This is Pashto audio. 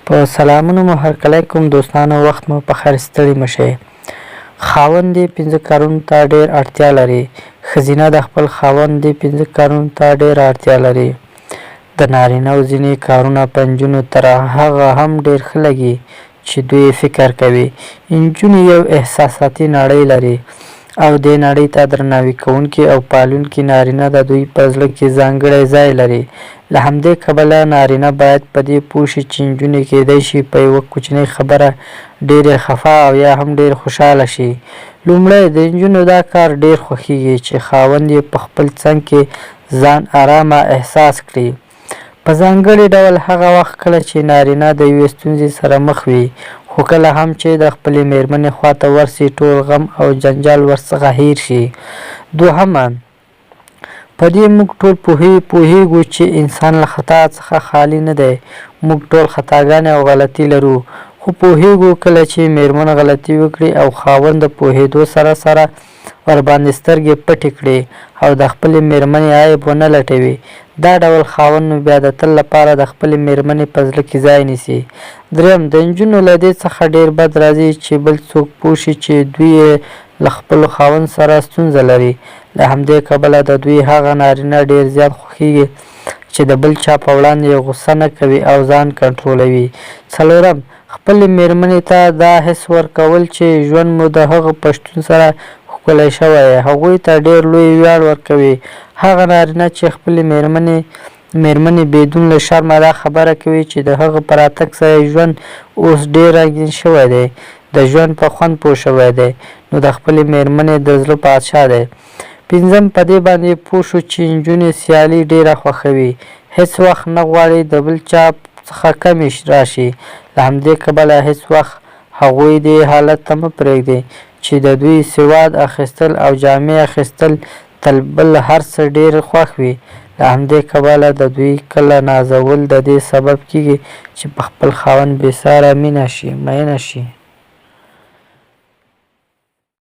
په سلامونو مو هرکلی کوم دوستانو، وخت مو په خیر، ستړي مه شئ. خاوند یې 5 کارونو ته ډېر اړتیا لري. ښځینه د خپل خاوند دې 5 کارونو ته ډېره اړتیا لري. د نارینه‌و ځینې کارونه په نجونو تر هغه هم ډېر ښه لګي چې دوی فکر کوي. نجونې یو احساساتي نړۍ لري او دې نړۍ ته درناوي کوونکي او پالونکي نارینه د دوی په زړه کې ځانګړی ځای لري. له همدې کبله نارینه باید په دې پوه شي چې نجونې کیدای شي په یوه کوچنۍ خبره ډېرې خفه او یا هم ډېر خوشحاله شي. لومړی، د نجونو دا کار ډېر خوښیږي چې خاوند یې په خپل څنګ کې ځان ارامه احساس کړي. په ځانګړي ډول هغه وخت کله چې نارینه د یوې ستونزې سره مخ وي، خو کله هم چې د خپلې مېرمنې خواته ورسي ټول غم او جنجال ورڅخه هېر شي. دوهمه، په دې موږ ټول پوهیږو چې انسان له خطا څخه خالي نه دی. موږ ټول خطاګانې او غلطي لرو، خو پوهیږو کله چې مېرمن غلطي وکړي او خاوند د پوهېدو سره ورباندې سترګې پټې کړي او د خپلې مېرمنې عیب ونه لټوي، دا ډول خاوند نو بیا د تل لپاره د خپلې مېرمنې په زړه کې ځای نیسي. دریم، د نجونو له دې څخه ډېر بد راځي چې بل څوک پوه شي چې دوی یې له خپل خاوند سره ستونزه لري. له همدې کبله د دوی هغه نارینه ډېر زیات خوښیږي چې د بل چا په وړاندې غوسه نه کوي او ځان کنټرولوي. څلورم، خپلې مېرمنې ته دا حس ورکول چې ژوند مو د هغه په شتون سره ښکلی شوی، هغوی ته ډېر لوی ویاړ ورکوي. هغه نارینه چې خپلې مېرمنې بدون له شرمه دا خبره کوي چې د هغه په راتګ سره ژوند اوس ډېر رنګین شوی دی، د ژوند په خوند پوه شوی دی، نو د خپلې مېرمنې د زړه پادشاه دی. پنځم، په دې باندې پوه شو چې نجونې سیالي ډېره خوښوي، هېڅ وخت نه غواړي د بل چا څخه کمې راشي. له همدې کبله هېڅ وخت هغوی دې حالت ته مه پرېږدئ چې د دوی سواد اخیستل او جامې اخیستل تل بل هر څه ډېر خوښ وي. له همدې کبله د دوی کله نازول د دې سبب کیږي چې په خپل خاوند بېساره مینه شي.